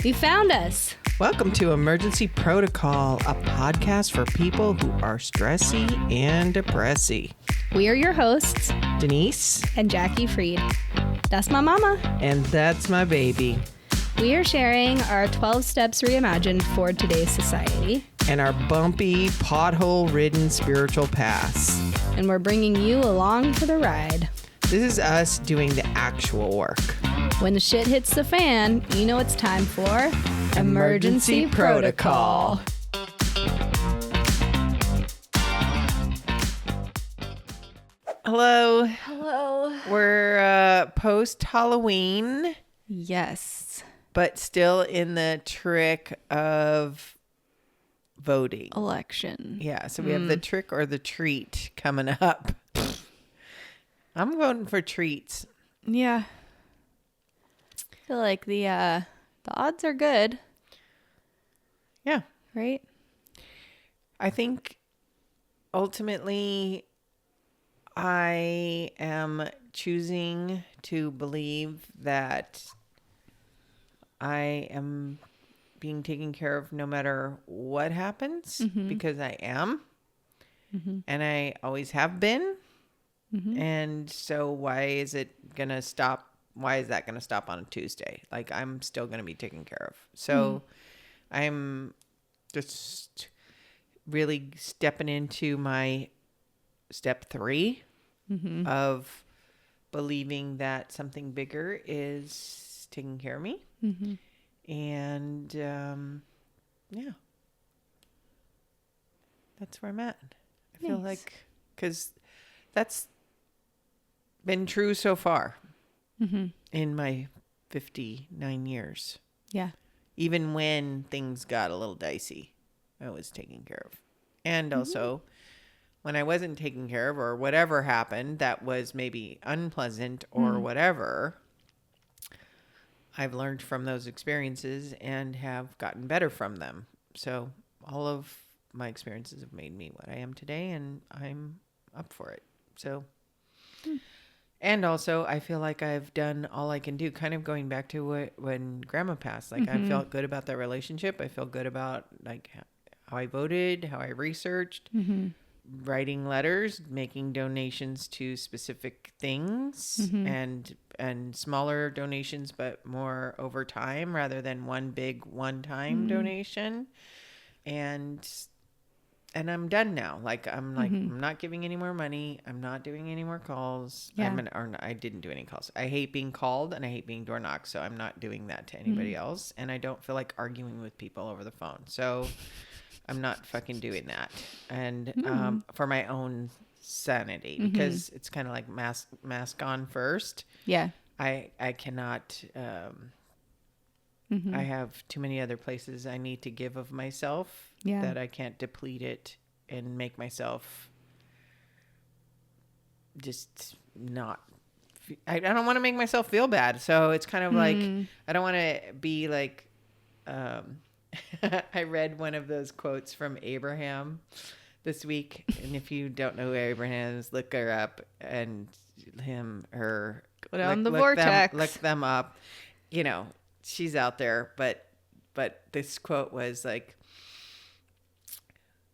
You found us. Welcome to Emergency Protocol, a podcast for people who are stressy and depressy. We are your hosts, Denise and Jackie Freed. That's my mama. And that's my baby. We are sharing our 12 steps reimagined for today's society. And our bumpy, pothole-ridden spiritual paths. And we're bringing you along for the ride. This is us doing the actual work. When the shit hits the fan, you know it's time for Emergency Protocol. Hello. Hello. We're post-Halloween, Yes. but still in the trick of voting. Election. Yeah, so we have the trick or the treat coming up. I'm voting for treats. Yeah. I feel like the odds are good, Yeah. right? I think ultimately I am choosing to believe that I am being taken care of no matter what happens, because I am. And I always have been. And so why is it going to stop? Why is that going to stop on a Tuesday? Like, I'm still going to be taken care of. So I'm just really stepping into my step 3 of believing that something bigger is taking care of me. And yeah, that's where I'm at. I feel like, because that's been true so far in my 59 years. Yeah. Even when things got a little dicey, I was taken care of. And also, when I wasn't taken care of, or whatever happened that was maybe unpleasant or whatever, I've learned from those experiences and have gotten better from them. So all of my experiences have made me what I am today, and I'm up for it. So, and also I feel like I've done all I can do, kind of going back to when Grandma passed. Like, I felt good about that relationship. I feel good about like how I voted, how I researched, writing letters, making donations to specific things, and smaller donations, but more over time rather than one big one-time donation. And I'm done now. Like, I'm not giving any more money. I'm not doing any more calls. Yeah. I didn't do any calls. I hate being called and I hate being door knocked. So I'm not doing that to anybody else. And I don't feel like arguing with people over the phone. So I'm not fucking doing that. And for my own sanity, because it's kind of like mask on first. Yeah. I cannot, I have too many other places I need to give of myself that I can't deplete it and make myself just not. I don't want to make myself feel bad. So it's kind of like, I don't want to be like, I read one of those quotes from Abraham this week. And if you don't know who Abraham is, look her up and her. Go down the vortex. Look them up. You know, she's out there. But this quote was like,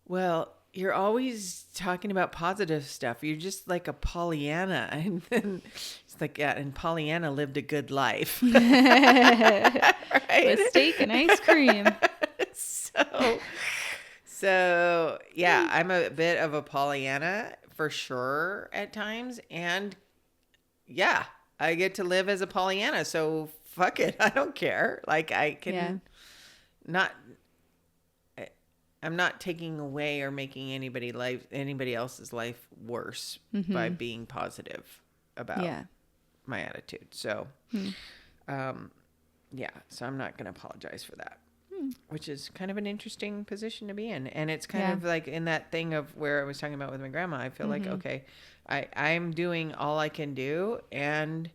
well, you're always talking about positive stuff. You're just like a Pollyanna. And then it's like, yeah, and Pollyanna lived a good life. Right? With steak and ice cream. So yeah, I'm a bit of a Pollyanna for sure at times. And yeah, I get to live as a Pollyanna. So fuck it. I don't care. Like, I can I'm not taking away or making anybody else's life worse by being positive about my attitude. So, yeah, so I'm not going to apologize for that, which is kind of an interesting position to be in. And it's kind of like in that thing of where I was talking about with my grandma, I feel like, okay, I'm doing all I can do. And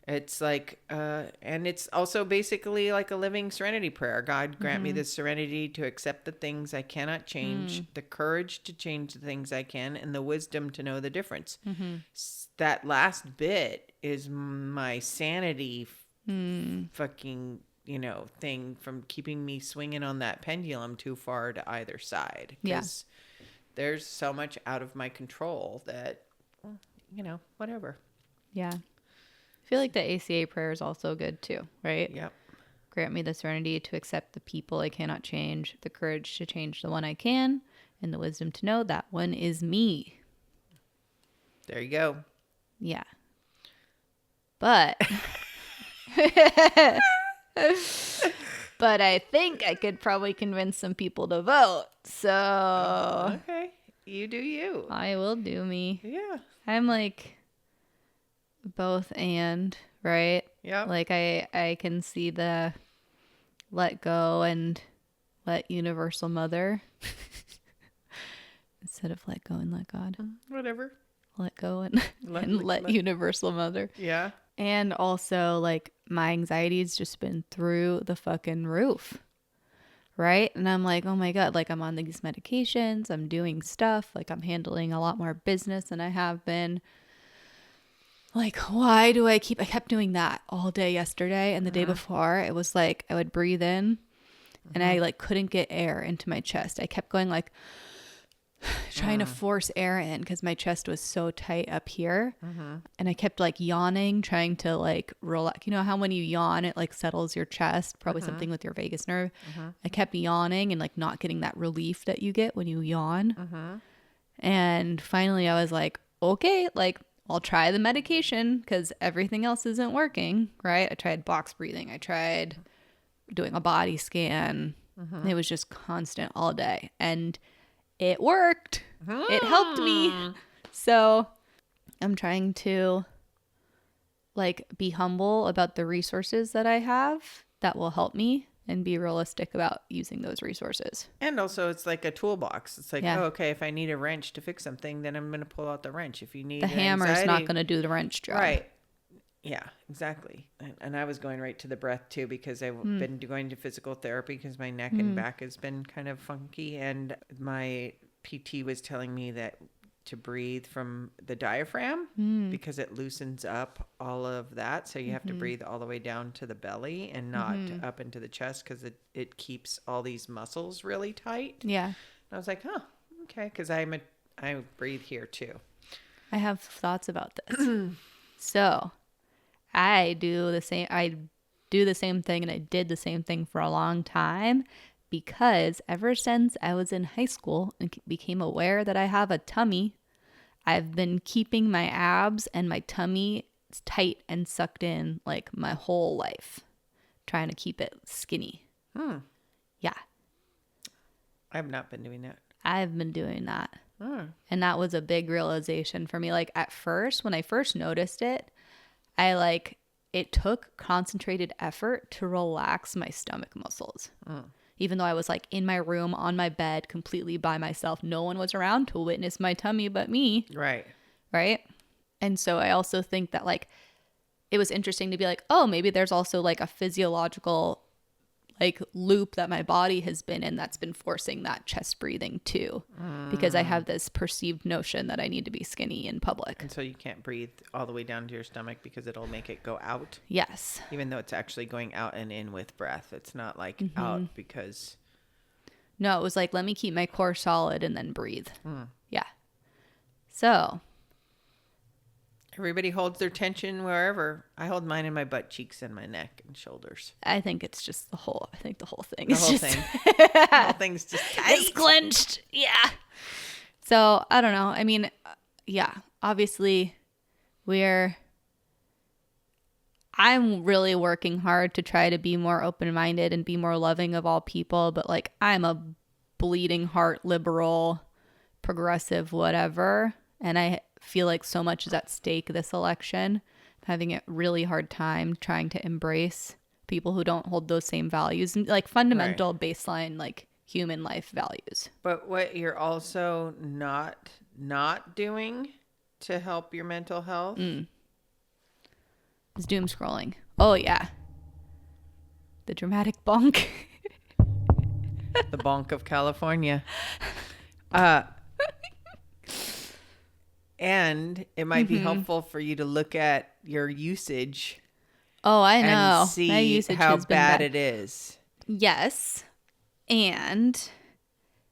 it's like, and it's also basically like a living serenity prayer. God, grant me the serenity to accept the things I cannot change, the courage to change the things I can, and the wisdom to know the difference. That last bit is my sanity fucking thing from keeping me swinging on that pendulum too far to either side. Yeah. Because there's so much out of my control that, whatever. Yeah. I feel like the ACA prayer is also good too, right? Yep. Grant me the serenity to accept the people I cannot change, the courage to change the one I can, and the wisdom to know that one is me. There you go. Yeah. But but I think I could probably convince some people to vote. So Okay. You do you. I will do me. Yeah. I'm like both and, right? Yeah. Like I can see the let go and let universal mother instead of let go and let God. Whatever. Let go and let universal mother. Yeah. And also, like, my anxiety's just been through the fucking roof. Right? And I'm like, oh my God, like, I'm on these medications. I'm doing stuff. Like, I'm handling a lot more business than I have been. Like, why do I kept doing that all day yesterday. And the day before, it was like, I would breathe in and I, like, couldn't get air into my chest. I kept going, like, trying to force air in because my chest was so tight up here. And I kept like yawning, trying to like relax. You know how when you yawn it like settles your chest, probably something with your vagus nerve. I kept yawning and like not getting that relief that you get when you yawn. And finally I was like, okay, like I'll try the medication because everything else isn't working, right? I tried box breathing, I tried doing a body scan. It was just constant all day, and it worked. It helped me. So I'm trying to like be humble about the resources that I have that will help me and be realistic about using those resources. And also it's like a toolbox. It's like, Yeah. oh, okay, if I need a wrench to fix something, then I'm going to pull out the wrench. If you need The hammer's not going to do the wrench job. Right. Yeah, exactly. And I was going right to the breath too, because I've been going to physical therapy because my neck and back has been kind of funky. And my PT was telling me that to breathe from the diaphragm because it loosens up all of that. So you have to breathe all the way down to the belly and not up into the chest because it keeps all these muscles really tight. Yeah. And I was like, oh, okay. Because I breathe here too. I have thoughts about this. So I do the same thing, and I did the same thing for a long time because ever since I was in high school and became aware that I have a tummy, I've been keeping my abs and my tummy tight and sucked in like my whole life, trying to keep it skinny. Yeah. I've not been doing that. I've been doing that. And that was a big realization for me. Like at first, when I first noticed it, it took concentrated effort to relax my stomach muscles. Even though I was like in my room on my bed completely by myself, no one was around to witness my tummy but me. Right. Right. And so I also think that like it was interesting to be like, oh, maybe there's also like a physiological like loop that my body has been in that's been forcing that chest breathing too, because I have this perceived notion that I need to be skinny in public. And so you can't breathe all the way down to your stomach because it'll make it go out. Yes. Even though it's actually going out and in with breath. It's not like out because... No, it was like, let me keep my core solid and then breathe. Yeah. So... Everybody holds their tension wherever. I hold mine in my butt cheeks and my neck and shoulders. I think it's just the whole thing. The whole thing. The whole thing's just tight. It's clenched. Yeah. So, I don't know. I mean, yeah, obviously I'm really working hard to try to be more open-minded and be more loving of all people. But like, I'm a bleeding heart, liberal, progressive, whatever. And I feel like so much is at stake this election. I'm having a really hard time trying to embrace people who don't hold those same values and like fundamental baseline like human life values. But what you're also not doing to help your mental health is doom scrolling. Oh yeah. The dramatic bonk. The bonk of California. And it might be helpful for you to look at your usage Oh, I and know. My see usage how has been bad bad. it is. Yes. And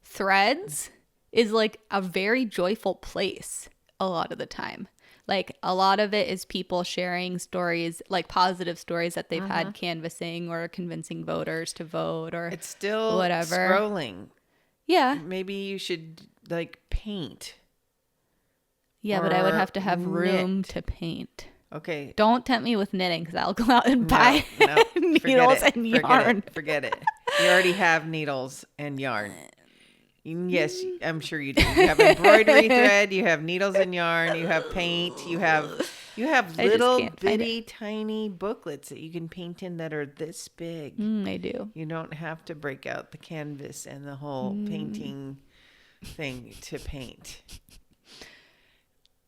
Threads is like a very joyful place a lot of the time. Like a lot of it is people sharing stories, like positive stories that they've had canvassing or convincing voters to vote or It's still whatever. scrolling. Yeah. Maybe you should like paint. Yeah, but I would or have to have room knit. to paint. Okay. Don't tempt me with knitting because I'll go out and buy No, needles and yarn. Forget it. You already have needles and yarn. Yes, I'm sure you do. You have embroidery thread, you have needles and yarn, you have paint, you have I just little can't find bitty tiny booklets that you can paint in that are this big. I do. You don't have to break out the canvas and the whole painting thing to paint.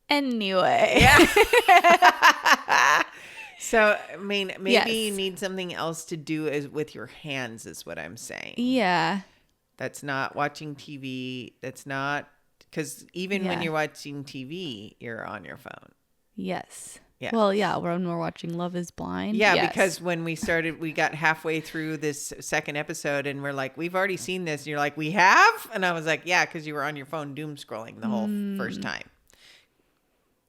Anyway. Yeah. So, I mean, maybe Yes. you need something else to do with your hands is what I'm saying. Yeah. That's not watching TV. That's not, because even when Yeah. you're watching TV, you're on your phone. Yes. Yeah. Well, yeah, when we're watching Love is Blind. Yeah, yes. because when we started, we got halfway through this second episode and we're like, we've already seen this. And you're like, we have? And I was like, yeah, because you were on your phone doom scrolling the whole first time.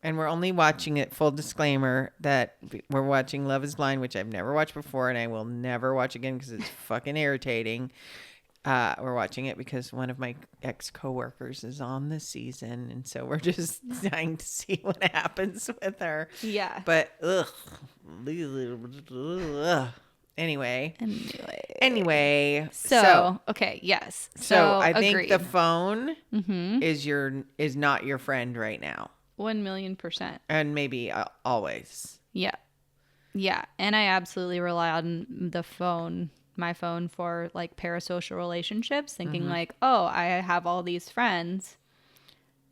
And we're only watching it, full disclaimer, that we're watching Love is Blind, which I've never watched before and I will never watch again because it's fucking irritating. We're watching it because one of my ex-coworkers is on this season. And so we're just dying to see what happens with her. Yeah. But, ugh. Anyway. So, okay, yes. So I think agreed. the phone is not your friend right now. 1,000,000%. And maybe always. Yeah. Yeah. And I absolutely rely on the phone, my phone, for like parasocial relationships, thinking like, oh, I have all these friends.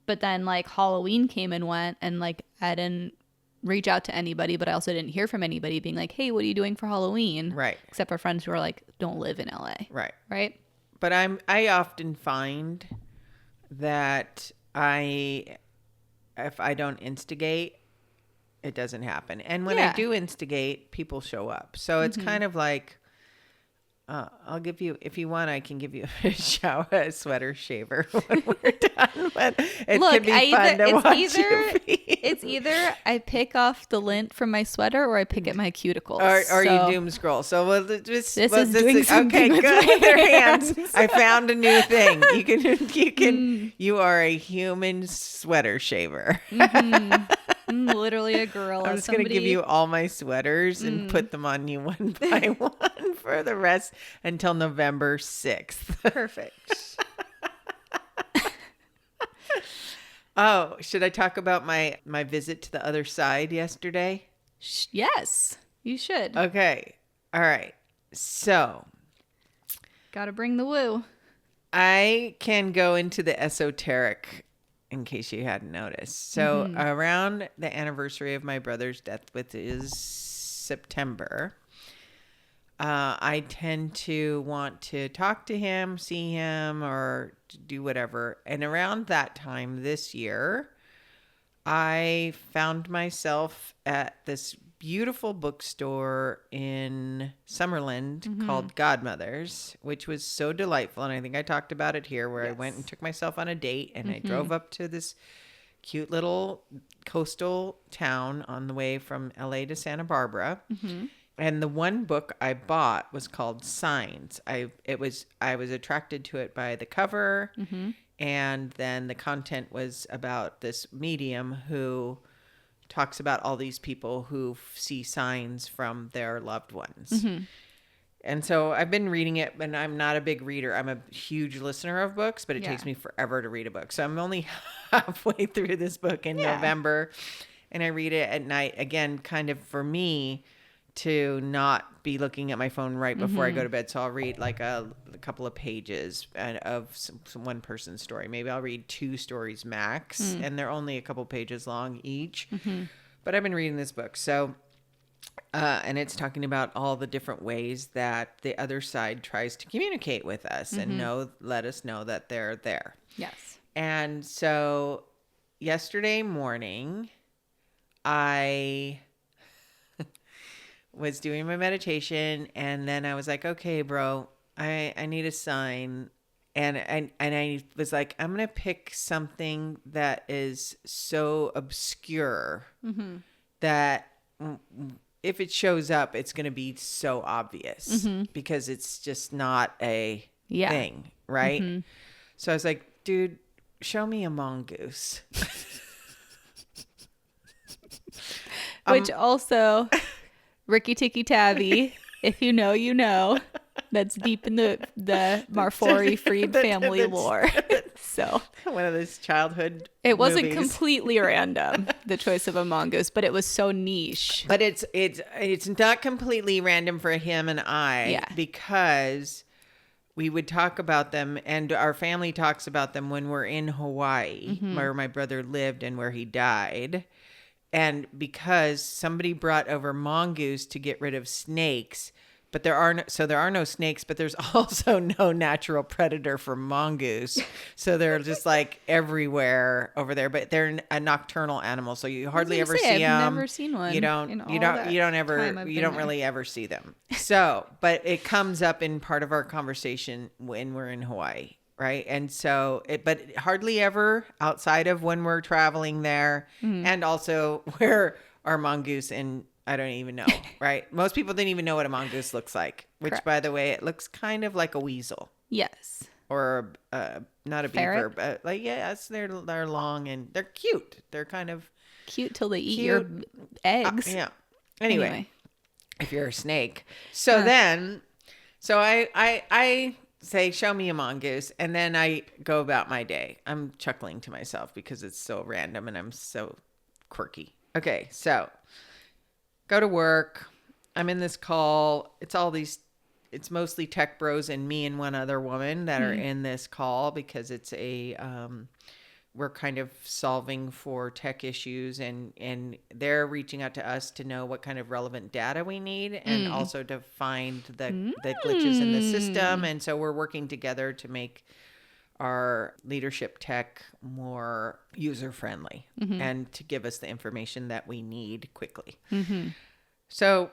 But then like Halloween came and went and like I didn't reach out to anybody, but I also didn't hear from anybody being like, hey, what are you doing for Halloween? Right. Except for friends who are like, don't live in LA. Right. Right. But I often find that if I don't instigate, it doesn't happen. And when I do instigate, people show up. So it's kind of like, I'll give you, if you want, I can give you a sweater shaver when we're done. But it can be fun to watch you feed. It's either I pick off the lint from my sweater or I pick at my cuticles. Or you doom scroll. So this is doing something okay, with good my with your hands. hands. I found a new thing. You are a human sweater shaver. Literally a gorilla. I'm just going to give you all my sweaters and put them on you one by one for the rest until November 6th. Perfect. Oh, should I talk about my visit to the other side yesterday? Yes, you should. Okay. All right. So Gotta bring the woo. I can go into the esoteric in case you hadn't noticed. So around the anniversary of my brother's death, which is September, I tend to want to talk to him, see him, or do whatever. And around that time this year, I found myself at this beautiful bookstore in Summerlin called Godmother's, which was so delightful. And I think I talked about it here, where I went and took myself on a date and I drove up to this cute little coastal town on the way from LA to Santa Barbara. And the one book I bought was called Signs. I was attracted to it by the cover, and then the content was about this medium who talks about all these people who see signs from their loved ones. And so I've been reading it, and I'm not a big reader. I'm a huge listener of books, but it takes me forever to read a book. So I'm only halfway through this book in November, and I read it at night, again, kind of for me to not be looking at my phone right before I go to bed. So I'll read like a couple of pages of some one person's story. Maybe I'll read 2 stories max, and they're only a couple pages long each. But I've been reading this book. So, and it's talking about all the different ways that the other side tries to communicate with us and let us know that they're there. Yes. And so yesterday morning, I was doing my meditation, and then I was like, okay, bro, I need a sign. And I was like, I'm going to pick something that is so obscure that if it shows up, it's going to be so obvious because it's just not a thing, right? So I was like, dude, show me a mongoose. Which also, Ricky Tikki Tavi, if you know, you know. That's deep in the Marfori Freed family lore. So one of those childhood it wasn't movies. Completely random, the choice of a mongoose, but it was so niche. But it's not completely random for him and I because we would talk about them, and our family talks about them when we're in Hawaii, where my brother lived and where he died. And because somebody brought over mongoose to get rid of snakes, but there are no snakes, but there's also no natural predator for mongoose. So they're just like everywhere over there, but they're a nocturnal animal. So you hardly ever see them. I've never seen one. You don't really ever see them. So, but it comes up in part of our conversation when we're in Hawaii. Right. And so but hardly ever outside of when we're traveling there, and also where our mongoose, and I don't even know. Right. Most people didn't even know what a mongoose looks like, which Correct. by the way, it looks kind of like a weasel. Yes. Or not a beaver, Ferret? but like, yes, they're long and they're cute. They're kind of Cute till they eat your eggs. yeah. Anyway, if you're a snake. So then, I say, show me a mongoose, and then I go about my day. I'm chuckling to myself because it's so random and I'm so quirky. Okay, so go to work. I'm in this call. It's mostly tech bros and me and one other woman that are in this call because it's we're kind of solving for tech issues, and they're reaching out to us to know what kind of relevant data we need, and also to find the glitches in the system. And so we're working together to make our leadership tech more user friendly and to give us the information that we need quickly. So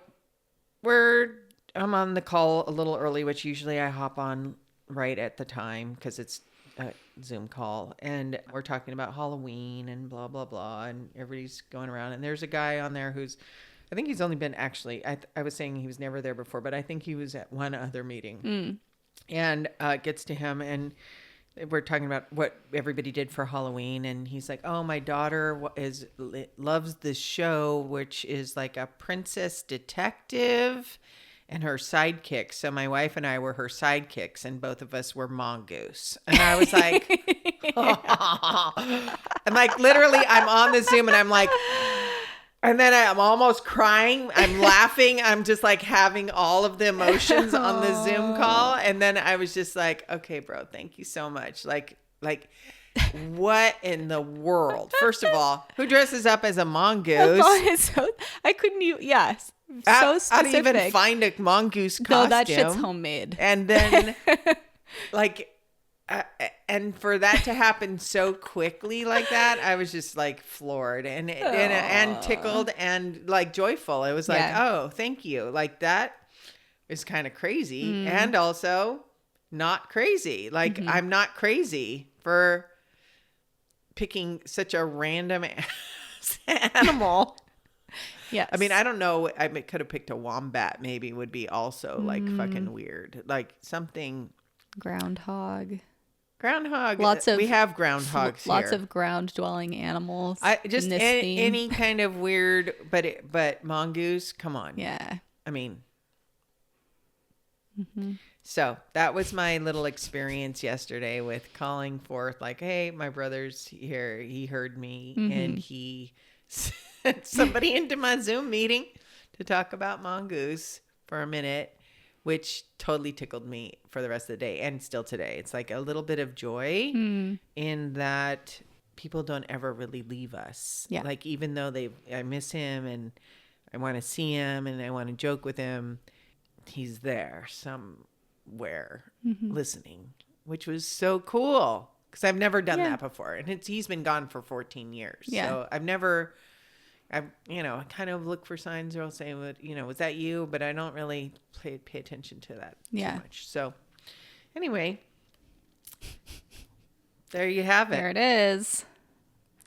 I'm on the call a little early, which usually I hop on right at the time because it's a Zoom call, and we're talking about Halloween and blah, blah, blah. And everybody's going around, and there's a guy on there I think he's only been I was saying he was never there before, but I think he was at one other meeting and gets to him, and we're talking about what everybody did for Halloween. And he's like, oh, my daughter loves this show, which is like a princess detective and her sidekick. So my wife and I were her sidekicks, and both of us were mongoose. And I was like, I'm like, literally, I'm on the Zoom and I'm like, and then I'm almost crying. I'm laughing. I'm just like having all of the emotions on the Zoom call. And then I was just like, okay, bro, thank you so much. Like, what in the world? First of all, who dresses up as a mongoose? I couldn't even, yes. So specific. I didn't even find a mongoose costume. No, that shit's homemade. And then, and for that to happen so quickly like that, I was just like floored and tickled and like joyful. It was like, oh, thank you. Like that is kind of crazy and also not crazy. Like I'm not crazy for picking such a random animal. Yes. I mean, I don't know. I could have picked a wombat. Maybe would be also like fucking weird. Like something. Groundhog. We have groundhogs here. Lots of ground dwelling animals. Just any kind of weird, but mongoose. Come on. Yeah. I mean. So that was my little experience yesterday with calling forth like, hey, my brother's here. He heard me and he sent somebody into my Zoom meeting to talk about mongoose for a minute, which totally tickled me for the rest of the day and still today. It's like a little bit of joy in that people don't ever really leave us. Yeah. Like even though I miss him and I want to see him and I want to joke with him, he's there somewhere listening, which was so cool because I've never done that before. And he's been gone for 14 years. Yeah. So I kind of look for signs, or I'll say, was that you? But I don't really pay attention to that too much. So anyway, there you have it. There it is.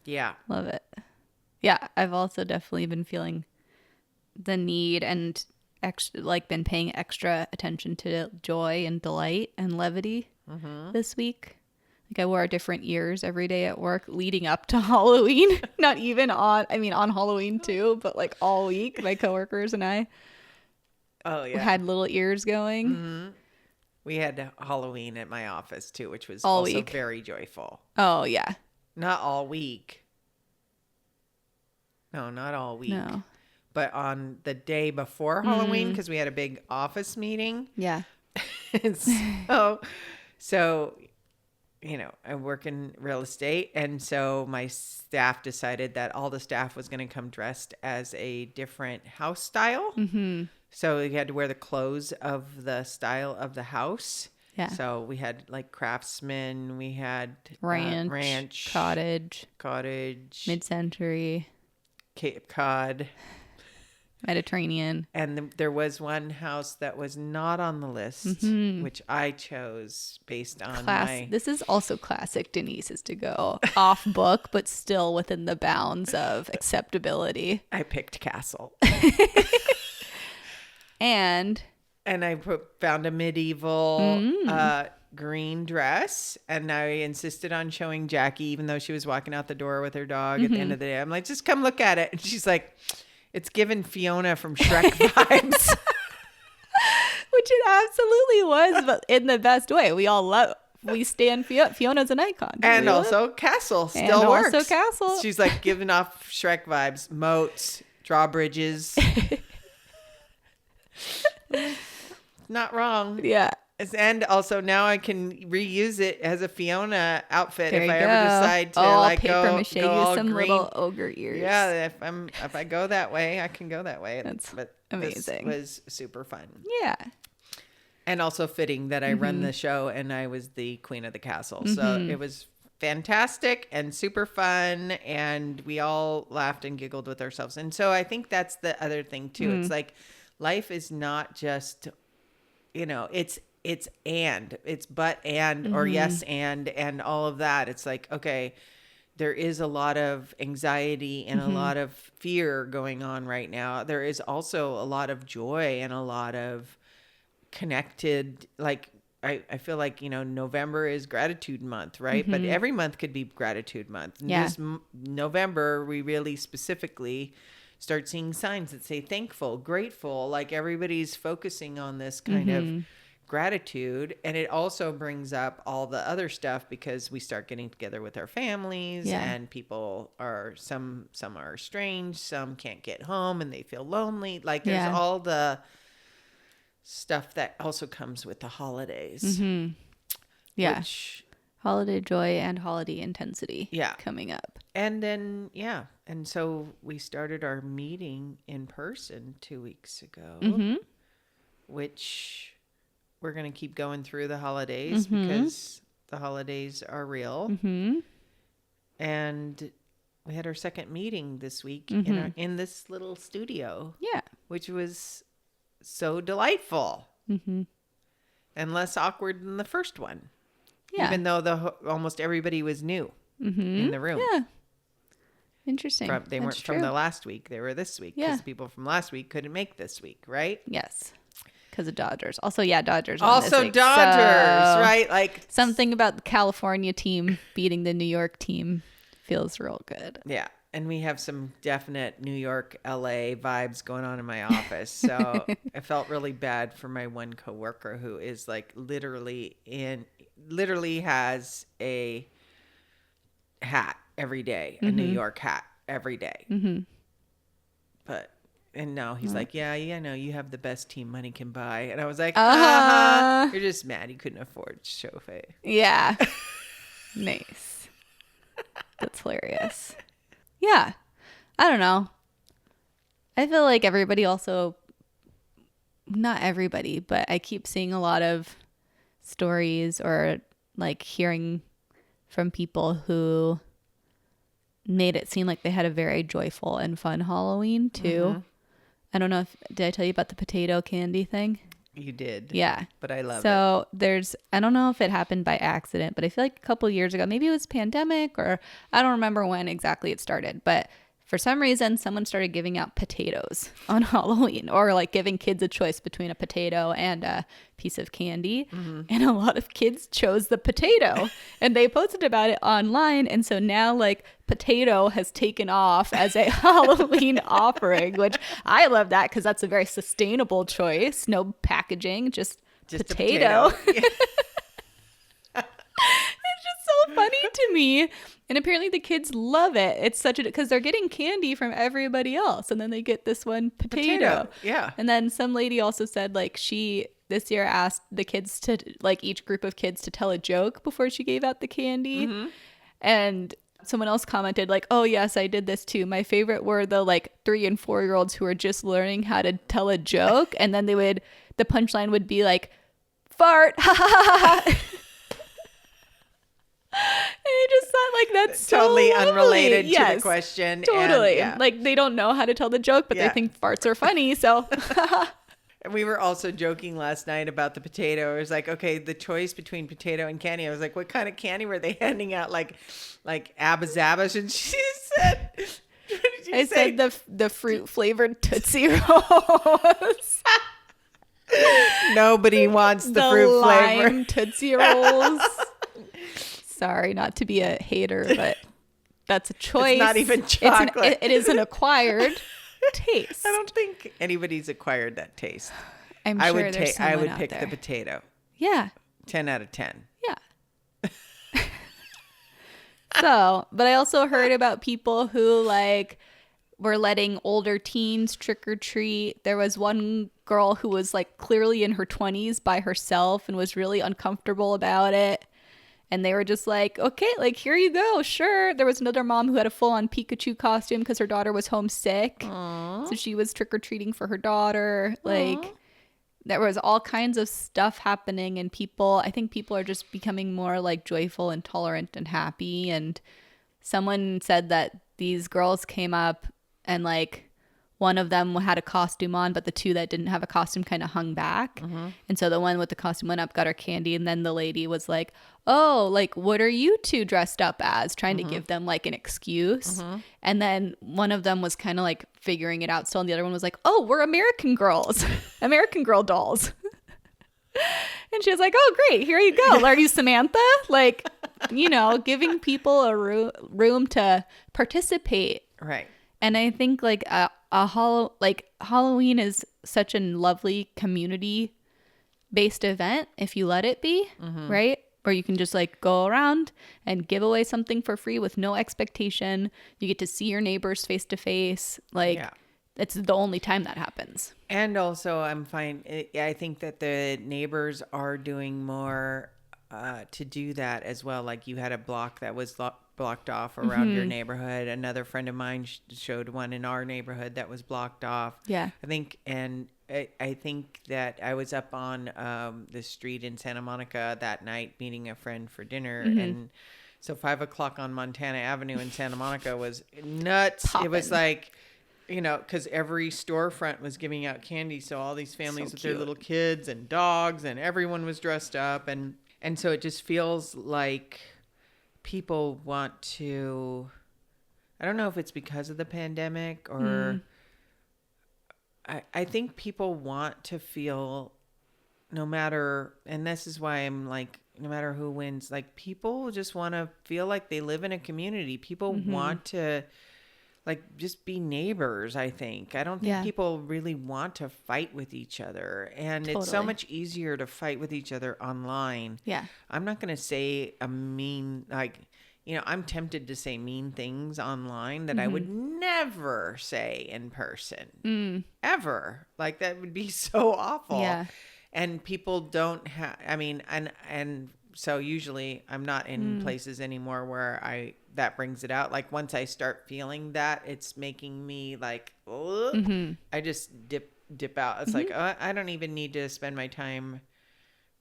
Yeah. Love it. Yeah, I've also definitely been feeling the need and been paying extra attention to joy and delight and levity this week. Like I wore different ears every day at work leading up to Halloween. Not even on Halloween too, but like all week, my coworkers and I had little ears going. Mm-hmm. We had Halloween at my office too, which was all also week. Very joyful. Oh, yeah. Not all week. No, not all week. No. But on the day before Halloween, because we had a big office meeting. Yeah. So, I work in real estate. And so my staff decided that all the staff was going to come dressed as a different house style. Mm-hmm. So we had to wear the clothes of the style of the house. Yeah. So we had like craftsman, we had ranch, cottage, mid-century, Cape Cod, Mediterranean. And there was one house that was not on the list, which I chose based on This is also classic Denise, is to go off book, but still within the bounds of acceptability. I picked Castle. And I found a medieval green dress, and I insisted on showing Jackie, even though she was walking out the door with her dog at the end of the day. I'm like, just come look at it. And she's like, it's given Fiona from Shrek vibes. Which it absolutely was, but in the best way. We stand Fiona's an icon. And also Castle still works. Also Castle. She's like giving off Shrek vibes, moats, drawbridges. Not wrong. Yeah. And also now I can reuse it as a Fiona outfit there if I go. ever decide to paper mache go all some green. Little ogre ears. Yeah, if I go that way, I can go that way. That's This amazing. was super fun. Yeah. And also fitting that I run the show and I was the queen of the castle. So it was fantastic and super fun, and we all laughed and giggled with ourselves. And so I think that's the other thing too. It's like life is not just, it's but or yes and all of that. It's like, okay, there is a lot of anxiety and a lot of fear going on right now. There is also a lot of joy and a lot of connected, like I feel like, November is gratitude month, right? But every month could be gratitude month. And this November, we really specifically start seeing signs that say thankful, grateful, like everybody's focusing on this kind of gratitude. And it also brings up all the other stuff because we start getting together with our families and people are, some are estranged, some can't get home and they feel lonely. Like there's all the stuff that also comes with the holidays. Yeah. Holiday joy and holiday intensity. Yeah. Coming up. And then, and so we started our meeting in person 2 weeks ago, which we're going to keep going through the holidays because the holidays are real. And we had our second meeting this week in this little studio. Yeah. Which was so delightful and less awkward than the first one. Yeah. Even though almost everybody was new in the room. Yeah. Interesting. They weren't from the last week. They were this week because people from last week couldn't make this week, right? Yes. Because of Dodgers. Also, Dodgers. Also Dodgers, right? Like something about the California team beating the New York team feels real good. Yeah. And we have some definite New York, LA vibes going on in my office. So I felt really bad for my one coworker who is like literally has a hat every day, a New York hat every day. And now he's like, yeah, no, you have the best team money can buy. And I was like, you're just mad you couldn't afford Chauffeur. Yeah. Nice. That's hilarious. Yeah. I don't know. I feel like everybody also, not everybody, but I keep seeing a lot of stories or like hearing from people who made it seem like they had a very joyful and fun Halloween too. I don't know if, did I tell you about the potato candy thing? You did. Yeah. But I love it. So I don't know if it happened by accident, but I feel like a couple years ago, maybe it was pandemic, or I don't remember when exactly it started, but for some reason, someone started giving out potatoes on Halloween, or like giving kids a choice between a potato and a piece of candy. And a lot of kids chose the potato and they posted about it online. And so now like potato has taken off as a Halloween offering, which I love that because that's a very sustainable choice. No packaging, just potato. It's just so funny to me. And apparently the kids love it. It's such a, because they're getting candy from everybody else. And then they get this one potato. Yeah. And then some lady also said like she this year asked the kids to, like each group of kids to tell a joke before she gave out the candy. And someone else commented like, oh yes, I did this too. My favorite were the like 3 and 4 year olds who are just learning how to tell a joke. And then the punchline would be like, fart, ha ha ha ha. And I just thought like that's totally so unrelated to the question. Totally. And, like they don't know how to tell the joke, but they think farts are funny. So And we were also joking last night about the potato. It was like, okay, the choice between potato and candy. I was like, what kind of candy were they handing out? Like Abba Zabbas? And she said, what did you say? said the fruit flavored Tootsie Rolls. Nobody wants the fruit flavor. Lime Tootsie Rolls. Sorry, not to be a hater, but that's a choice. It's not even chocolate. It is an acquired taste. I don't think anybody's acquired that taste. I'm sure there's someone I would out pick there. the potato. Yeah. 10 out of 10. Yeah. So, but I also heard about people who like were letting older teens trick or treat. There was one girl who was like clearly in her 20s by herself and was really uncomfortable about it. And they were just like, okay, like, here you go. Sure. There was another mom who had a full-on Pikachu costume because her daughter was homesick. Aww. So she was trick-or-treating for her daughter. Like, there was all kinds of stuff happening. And I think people are just becoming more, like, joyful and tolerant and happy. And someone said that these girls came up and, like, one of them had a costume on, but the two that didn't have a costume kind of hung back. And so the one with the costume went up, got her candy. And then the lady was like, oh, like, what are you two dressed up as? Trying to give them like an excuse. And then one of them was kind of like figuring it out still. And the other one was like, oh, we're American girls, American Girl dolls. And she was like, oh, great. Here you go. Are you Samantha? Like, you know, giving people a room to participate. Right. And I think like Halloween is such a lovely community-based event if you let it be, right? Where you can just like go around and give away something for free with no expectation. You get to see your neighbors face to face. Like it's the only time that happens. And also I think that the neighbors are doing more to do that as well. Like you had a block that was blocked off around your neighborhood. Another friend of mine showed one in our neighborhood that was blocked off. Yeah. I think that I was up on the street in Santa Monica that night meeting a friend for dinner. And so 5:00 on Montana Avenue in Santa Monica was nuts. Poppin'. It was like, you know, because every storefront was giving out candy. So all these families with their little kids and dogs and everyone was dressed up. And so it just feels like people want to, I don't know if it's because of the pandemic or I think people want to feel no matter, and this is why I'm like, no matter who wins, like people just want to feel like they live in a community. People want to like just be neighbors, I think. I don't think people really want to fight with each other. And it's so much easier to fight with each other online. Yeah. I'm not going to say a mean, like, you know, I'm tempted to say mean things online that I would never say in person. Ever. Like that would be so awful. Yeah. And people don't have, I mean, and so usually I'm not in places anymore where that brings it out. Like once I start feeling that, it's making me like, I just dip out. It's like, oh, I don't even need to spend my time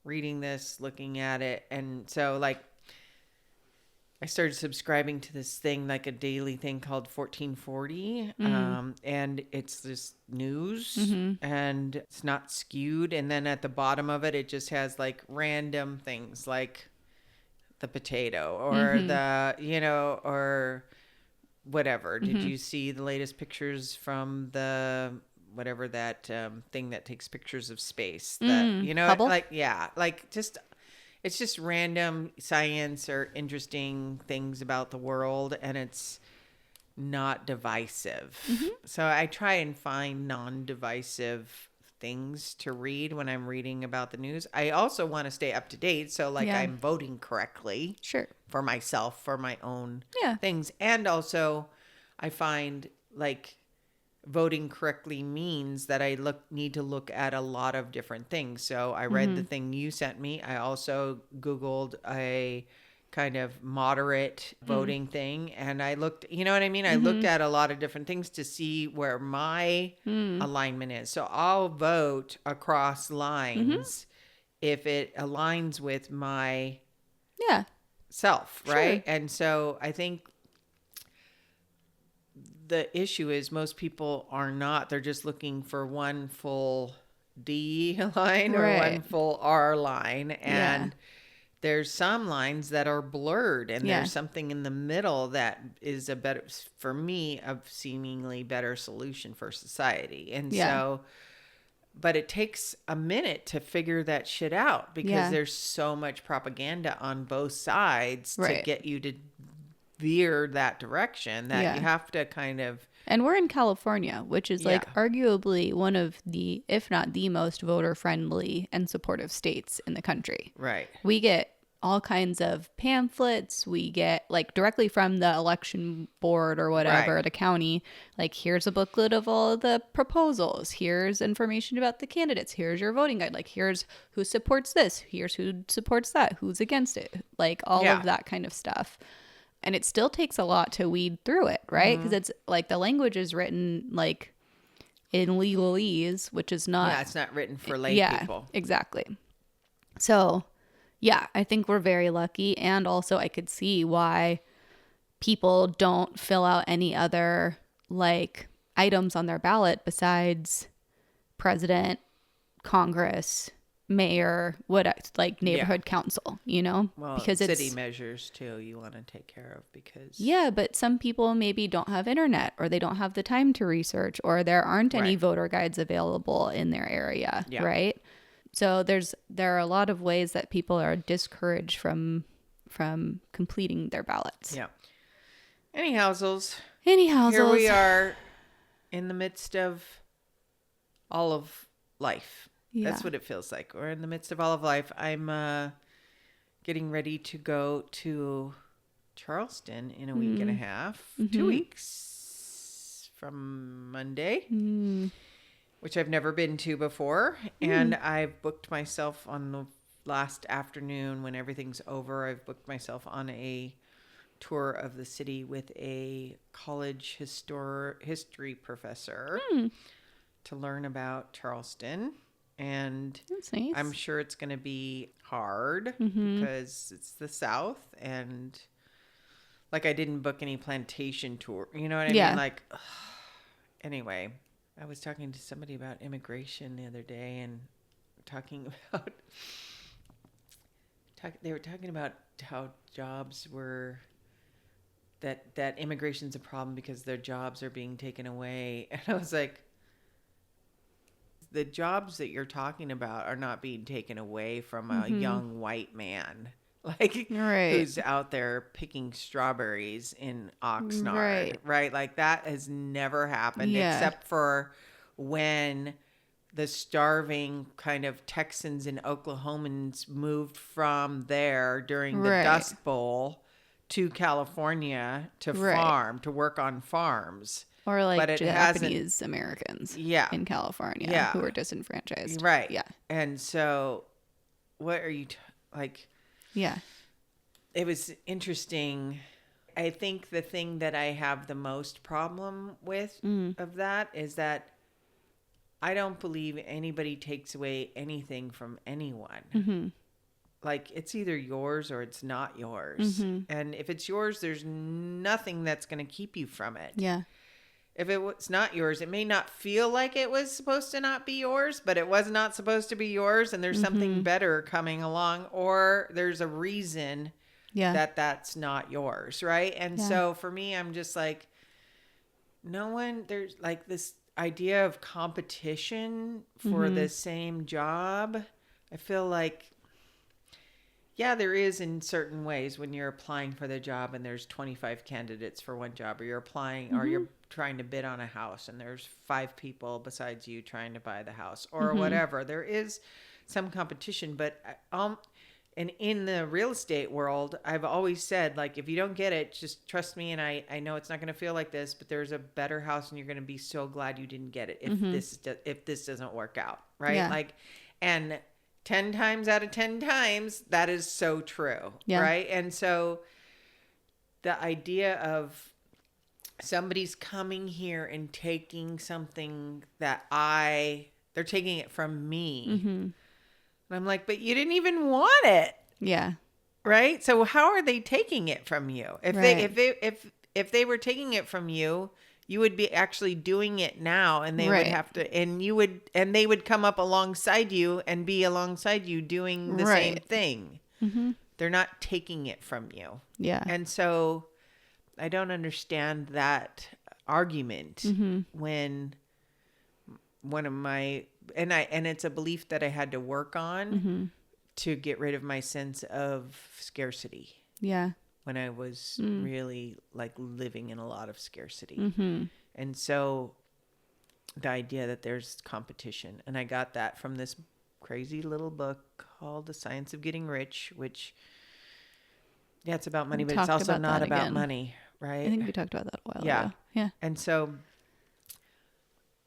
reading this, looking at it. And so like, I started subscribing to this thing, like a daily thing called 1440. And it's this news and it's not skewed. And then at the bottom of it, it just has like random things like the potato or the, or whatever. Did you see the latest pictures from the whatever that thing that takes pictures of space? That Hubble? like just it's just random science or interesting things about the world, and it's not divisive. So I try and find non-divisive things to read when I'm reading about the news. I also want to stay up to date, so like I'm voting correctly for myself, for my own things. And also I find like voting correctly means that I need to look at a lot of different things. So I read the thing you sent me. I also Googled a kind of moderate voting thing, and I looked, you know what I mean? I looked at a lot of different things to see where my alignment is. So I'll vote across lines if it aligns with my self, right? And so I think the issue is most people are not. They're just looking for one full D line or one full R line. And there's some lines that are blurred, and there's something in the middle that is a better, for me, a seemingly better solution for society. And so, but it takes a minute to figure that shit out because there's so much propaganda on both sides to get you to veer that direction that you have to kind of. And we're in California, which is like arguably one of the, if not the most voter friendly and supportive states in the country. Right. We get all kinds of pamphlets. We get like directly from the election board or whatever, the county, like here's a booklet of all of the proposals. Here's information about the candidates. Here's your voting guide. Like here's who supports this. Here's who supports that. Who's against it. Like all of that kind of stuff. And it still takes a lot to weed through it, right? Because it's like the language is written like in legalese, which is not. Yeah, it's not written for lay people. Exactly. So, yeah, I think we're very lucky. And also I could see why people don't fill out any other like items on their ballot besides president, Congress, mayor, what like neighborhood council, well, because it's city measures too you want to take care of because but some people maybe don't have internet or they don't have the time to research or there aren't any voter guides available in their area, right? So there are a lot of ways that people are discouraged from completing their ballots. Anyhow, here we are in the midst of all of life. That's what it feels like. We're in the midst of all of life. I'm getting ready to go to Charleston in a week and a half, 2 weeks from Monday, which I've never been to before. And I've booked myself on the last afternoon when everything's over. I've booked myself on a tour of the city with a college history professor to learn about Charleston. And that's nice. I'm sure it's going to be hard because it's the South, and like I didn't book any plantation tour. You know what I mean? Like, anyway, I was talking to somebody about immigration the other day and they were talking about how jobs were that immigration's a problem because their jobs are being taken away. And I was like, the jobs that you're talking about are not being taken away from a young white man, like who's out there picking strawberries in Oxnard, right? Like that has never happened except for when the starving kind of Texans and Oklahomans moved from there during the Dust Bowl to California to farm, to work on farms. Or like Japanese Americans in California who are disenfranchised. Right. Yeah. And so what are you like? Yeah. It was interesting. I think the thing that I have the most problem with of that is that I don't believe anybody takes away anything from anyone. like it's either yours or it's not yours. And if it's yours, there's nothing that's going to keep you from it. Yeah. If it's not yours, it may not feel like it was supposed to not be yours, but it was not supposed to be yours. And there's something better coming along, or there's a reason that that's not yours. Right. And so for me, I'm just like, there's like this idea of competition for the same job. I feel like, yeah, there is in certain ways when you're applying for the job and there's 25 candidates for one job, or you're applying or you're trying to bid on a house and there's 5 people besides you trying to buy the house or whatever. There is some competition, but and in the real estate world, I've always said, like, if you don't get it, just trust me. And I know it's not going to feel like this, but there's a better house and you're going to be so glad you didn't get it if this doesn't work out. Right. Yeah. Like, and 10 times out of 10 times, that is so true. Yeah. Right. And so the idea of somebody's coming here and taking something that they're taking it from me. And I'm like, but you didn't even want it. Yeah. Right. So how are they taking it from you? If they were taking it from you, you would be actually doing it now, and they would have to, and they would come up alongside you and be alongside you doing the same thing. They're not taking it from you. Yeah. And so I don't understand that argument when one of my, and it's a belief that I had to work on to get rid of my sense of scarcity. Yeah. When I was really like living in a lot of scarcity. And so the idea that there's competition, and I got that from this crazy little book called The Science of Getting Rich, which, yeah, it's about money, but it's also not about money, right? I think we talked about that a while ago. Yeah. And so,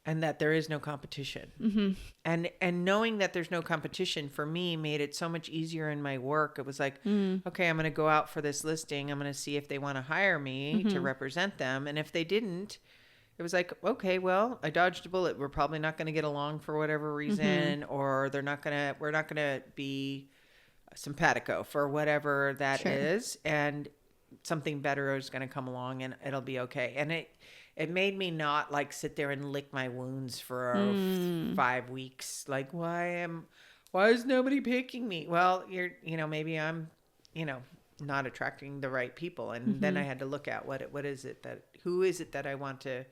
and that there is no competition. And knowing that there's no competition for me made it so much easier in my work. It was like, okay, I'm going to go out for this listing. I'm going to see if they want to hire me to represent them. And if they didn't, it was like, okay, well, I dodged a bullet. We're probably not going to get along for whatever reason, or we're not going to be simpatico for whatever that is. And something better is going to come along and it'll be okay. And it made me not like sit there and lick my wounds for 5 weeks. Like, why is nobody picking me? Well, maybe I'm, not attracting the right people. And then I had to look at who is it that I want to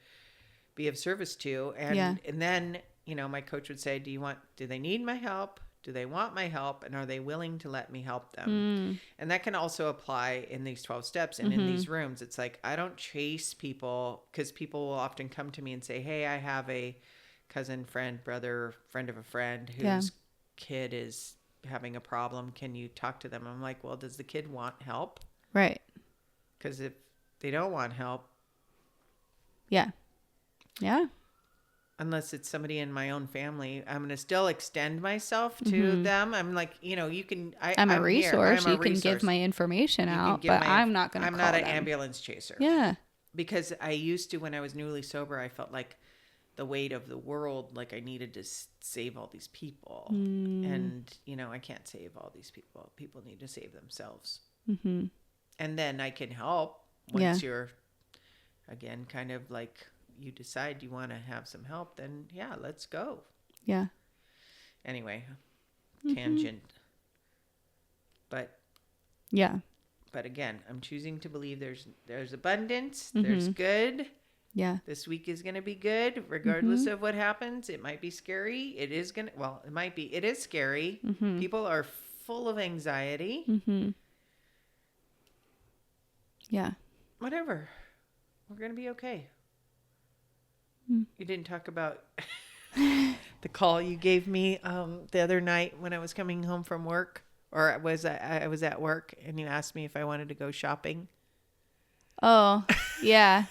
be of service to? And then, my coach would say, do they need my help? Do they want my help? And are they willing to let me help them? And that can also apply in these 12 steps and in these rooms. It's like, I don't chase people, because people will often come to me and say, hey, I have a cousin, friend, brother, friend of a friend whose kid is having a problem. Can you talk to them? I'm like, well, does the kid want help? Right. Because if they don't want help. Yeah. Yeah. Unless it's somebody in my own family, I'm going to still extend myself to them. I'm like, you can, I'm a resource. You can give my information out, but I'm not going to call them. I'm not an ambulance chaser. Yeah. Because I used to, when I was newly sober, I felt like the weight of the world, like I needed to save all these people. And, I can't save all these people. People need to save themselves. And then I can help once you're, again, kind of like, you decide you want to have some help, then let's go. Yeah. Anyway, tangent. But again, I'm choosing to believe there's abundance, there's good. Yeah. This week is going to be good regardless of what happens. It might be scary. It is scary. People are full of anxiety. Yeah. Whatever. We're going to be okay. You didn't talk about the call you gave me the other night when I was coming home from work, or I was at work, and you asked me if I wanted to go shopping. Oh, yeah.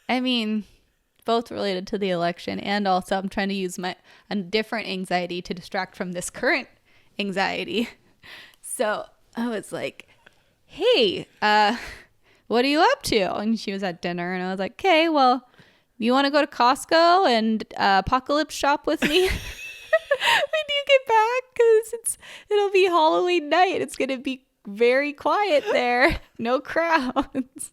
I mean, both related to the election, and also I'm trying to use a different anxiety to distract from this current anxiety. So I was like, hey, what are you up to? And she was at dinner, and I was like, okay, well, you want to go to Costco and apocalypse shop with me? when you get back, because it'll be Halloween night. It's gonna be very quiet there, no crowds.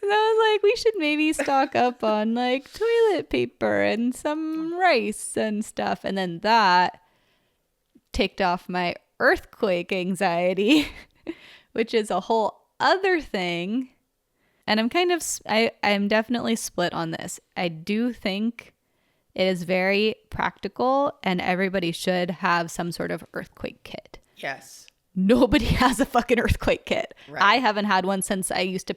And I was like, we should maybe stock up on like toilet paper and some rice and stuff. And then that ticked off my earthquake anxiety, which is a whole other thing. And I'm definitely split on this. I do think it is very practical and everybody should have some sort of earthquake kit. Yes. Nobody has a fucking earthquake kit. Right. I haven't had one since you used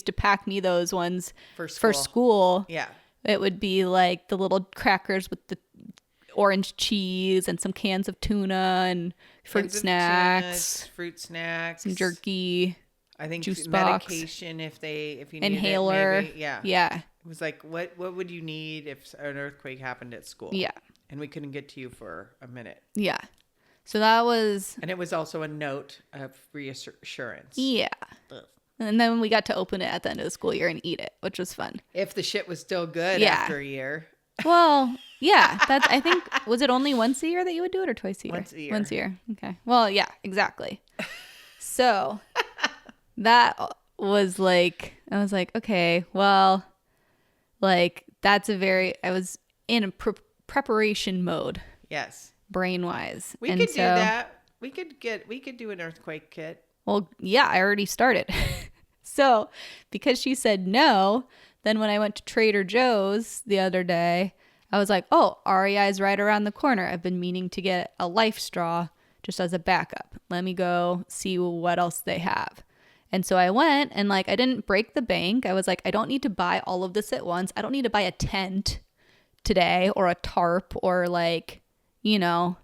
to pack me those ones for school. Yeah. It would be like the little crackers with the orange cheese and some cans of tuna and fruit snacks, some jerky. I think juice medication box, if you need inhaler. it, maybe. Yeah. Yeah. It was like, what would you need if an earthquake happened at school? Yeah. And we couldn't get to you for a minute. Yeah. So that was... And it was also a note of reassurance. Yeah. Ugh. And then we got to open it at the end of the school year and eat it, which was fun. If the shit was still good after a year. Well, yeah. I think, was it only once a year that you would do it or twice a year? Once a year. Once a year. Okay. Well, yeah, exactly. So that was like, I was like, okay, well, like I was in a preparation mode. Yes. Brain wise. We could do that. We could do an earthquake kit. Well, yeah, I already started. So because she said no, then when I went to Trader Joe's the other day, I was like, oh, REI is right around the corner. I've been meaning to get a life straw just as a backup. Let me go see what else they have. And so I went and like, I didn't break the bank. I was like, I don't need to buy all of this at once. I don't need to buy a tent today or a tarp or like, you know,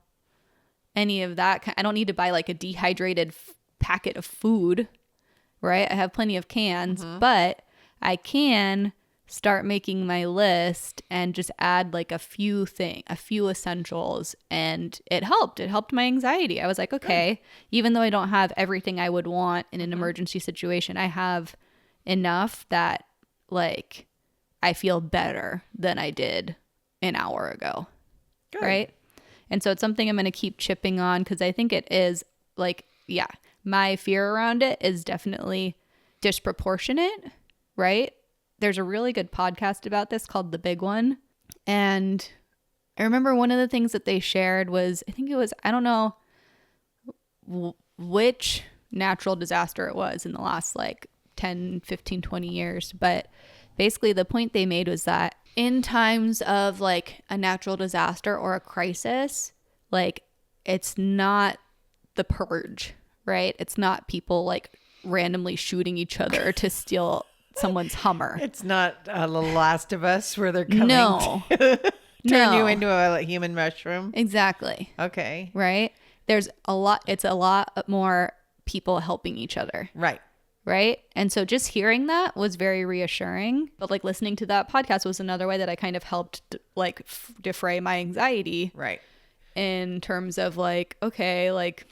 any of that. I don't need to buy like a dehydrated packet of food, right? I have plenty of cans, but I can start making my list and just add like a few essentials. And it helped my anxiety. I was like, okay, even though I don't have everything I would want in an emergency situation, I have enough that like I feel better than I did an hour ago. Good. Right? And so it's something I'm going to keep chipping on because I think it is like, yeah, my fear around it is definitely disproportionate, right? There's a really good podcast about this called The Big One. And I remember one of the things that they shared was, I don't know which natural disaster it was in the last like 10, 15, 20 years. But basically the point they made was that in times of like a natural disaster or a crisis, like it's not the purge, right? It's not people like randomly shooting each other to steal someone's Hummer. It's not The Last of Us where they're coming to turn you into a human mushroom. Exactly. Okay. Right? It's a lot more people helping each other. Right? And so just hearing that was very reassuring. But like listening to that podcast was another way that I kind of helped like defray my anxiety. Right. In terms of like, okay, like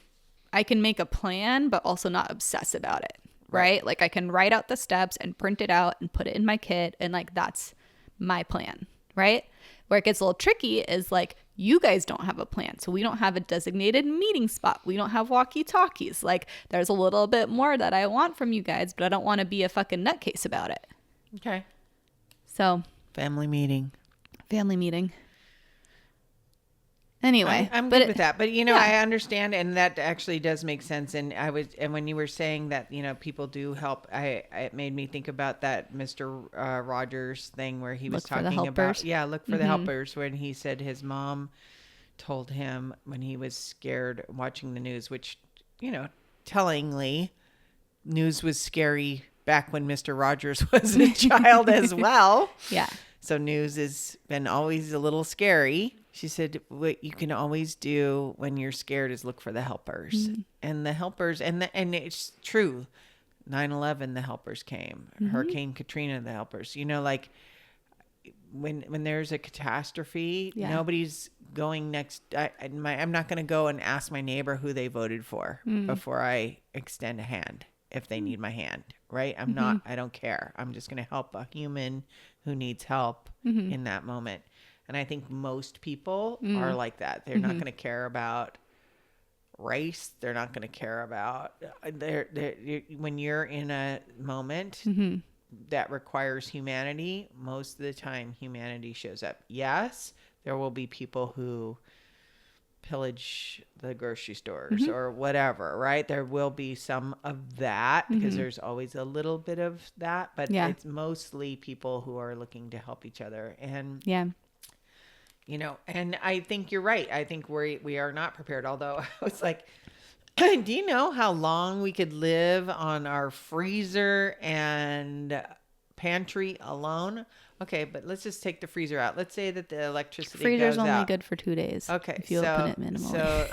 I can make a plan, but also not obsess about it. Right? Like I can write out the steps and print it out and put it in my kit. And like, that's my plan. Right? Where it gets a little tricky is like, you guys don't have a plan. So we don't have a designated meeting spot. We don't have walkie-talkies. Like there's a little bit more that I want from you guys, but I don't want to be a fucking nutcase about it. Okay. So. Family meeting. Anyway. I'm good with that. But you know, I understand, and that actually does make sense. And when you were saying that, you know, people do help, it made me think about that Mr. Rogers thing where he was talking about, look for the helpers, when he said his mom told him when he was scared watching the news, which, you know, tellingly, news was scary back when Mr. Rogers was a child as well. Yeah. So news has been always a little scary. She said, what you can always do when you're scared is look for the helpers. And the helpers, and it's true. 9/11, the helpers came. Hurricane Katrina, the helpers. You know, like when there's a catastrophe, nobody's going next. I'm not going to go and ask my neighbor who they voted for before I extend a hand if they need my hand, right? I don't care. I'm just going to help a human who needs help in that moment. And I think most people are like that. They're not going to care about race. They're not going to care about when you're in a moment that requires humanity, most of the time humanity shows up. Yes, there will be people who pillage the grocery stores or whatever, right? There will be some of that because there's always a little bit of that, but it's mostly people who are looking to help each other. And you know, and I think you're right. I think we are not prepared. Although I was like, do you know how long we could live on our freezer and pantry alone? Okay, but let's just take the freezer out. Let's say that the electricity Freezer's goes only out. good for 2 days. Okay, if you open it minimally. So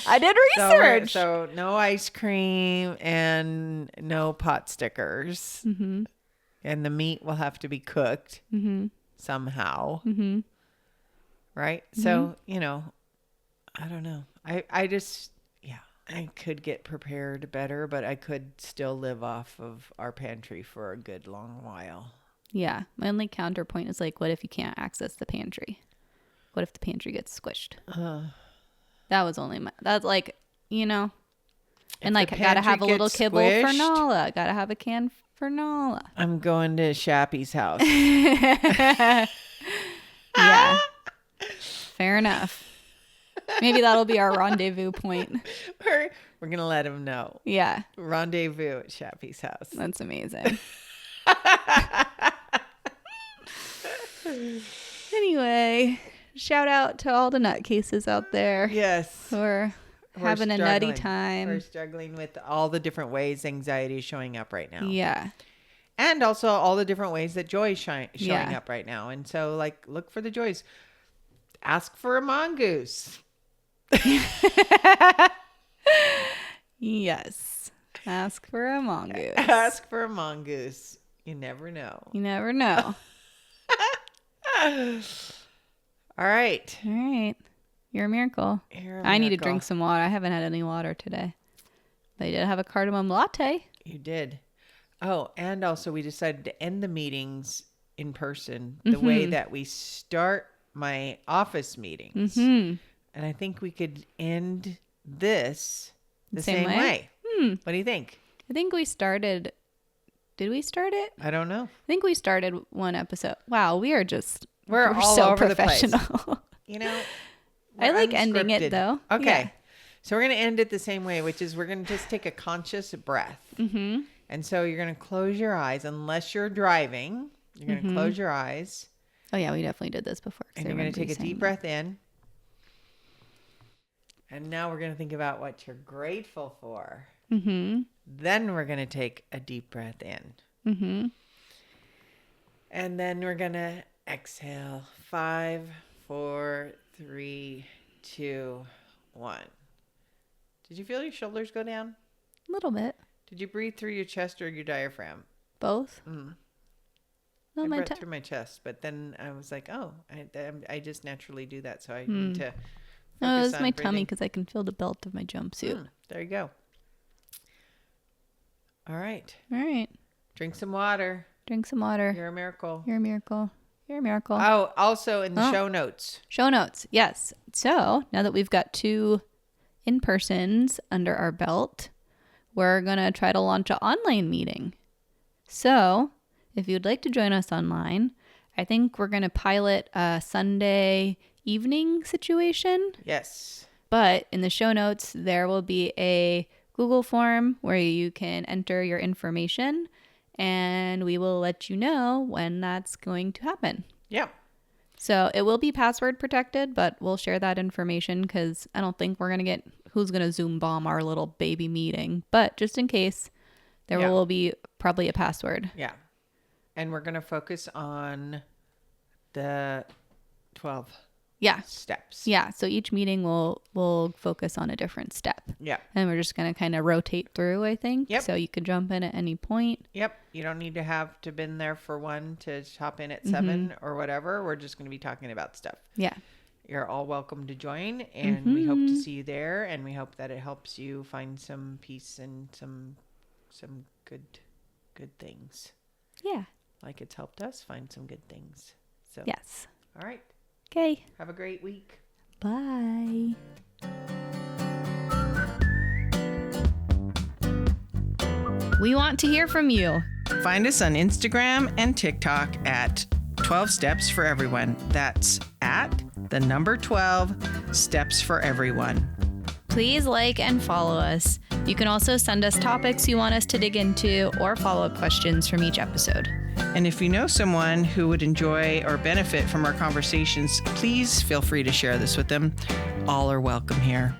I did research. So no ice cream and no pot stickers. And the meat will have to be cooked somehow. Right? So, you know, I don't know. I just, I could get prepared better, but I could still live off of our pantry for a good long while. Yeah. My only counterpoint is like, what if you can't access the pantry? What if the pantry gets squished? That was only that's like, you know, and like, I gotta have a little kibble for Nala. Gotta have a can for Nala. I'm going to Shappy's house. Yeah. Fair enough. Maybe that'll be our rendezvous point. We're going to let him know. Yeah. Rendezvous at Shappy's house. That's amazing. Anyway, shout out to all the nutcases out there. Yes. Who are having a nutty time. We're struggling with all the different ways anxiety is showing up right now. Yeah. And also all the different ways that joy is showing up right now. And so, like, look for the joys. Ask for a mongoose. Yes. Ask for a mongoose. Ask for a mongoose. You never know. You never know. All right. All right. You're a miracle. I need to drink some water. I haven't had any water today. But I did have a cardamom latte. You did. Oh, and also we decided to end the meetings in person the way that we start my office meetings. And I think we could end this the same way. What do you think? I think we started. Did we start it? I don't know. I think we started one episode. Wow, we're all so over professional. The place. You know, I like ending it though. Okay. Yeah. So we're going to end it the same way, which is we're going to just take a conscious breath. And so you're going to close your eyes unless you're driving. You're going to close your eyes. Oh yeah, we definitely did this before. And you're going to take a deep breath in. And now we're going to think about what you're grateful for. Then we're going to take a deep breath in. And then we're going to exhale. 5, 4, 3, 2, 1. Did you feel your shoulders go down? A little bit. Did you breathe through your chest or your diaphragm? Both. I breathed through my chest, but then I was like, oh, I just naturally do that. So I need to No, it was my tummy because I can feel the belt of my jumpsuit. There you go. All right. All right. Drink some water. Drink some water. You're a miracle. You're a miracle. You're a miracle. Oh, also in the show notes. Show notes. Yes. So now that we've got 2 in-persons under our belt, we're going to try to launch an online meeting. So if you'd like to join us online, I think we're going to pilot a Sunday evening situation. Yes. But in the show notes, there will be a Google form where you can enter your information, and we will let you know when that's going to happen. Yep. So it will be password protected, but we'll share that information because I don't think we're going to get who's going to Zoom bomb our little baby meeting. But just in case, there will be probably a password. Yeah. And we're going to focus on the 12 steps. Yeah. So each meeting will focus on a different step. Yeah. And we're just going to kind of rotate through, I think. Yep. So you could jump in at any point. Yep. You don't need to have to been there for 1 to hop in at 7 or whatever. We're just going to be talking about stuff. Yeah. You're all welcome to join, and we hope to see you there, and we hope that it helps you find some peace and some good things. Yeah. Like it's helped us find some good things. So, Yes. all right. Okay. Have a great week. Bye. We want to hear from you. Find us on Instagram and TikTok at 12 Steps for Everyone. That's at the number 12 Steps for Everyone. Please like and follow us. You can also send us topics you want us to dig into or follow-up questions from each episode. And if you know someone who would enjoy or benefit from our conversations, please feel free to share this with them. All are welcome here.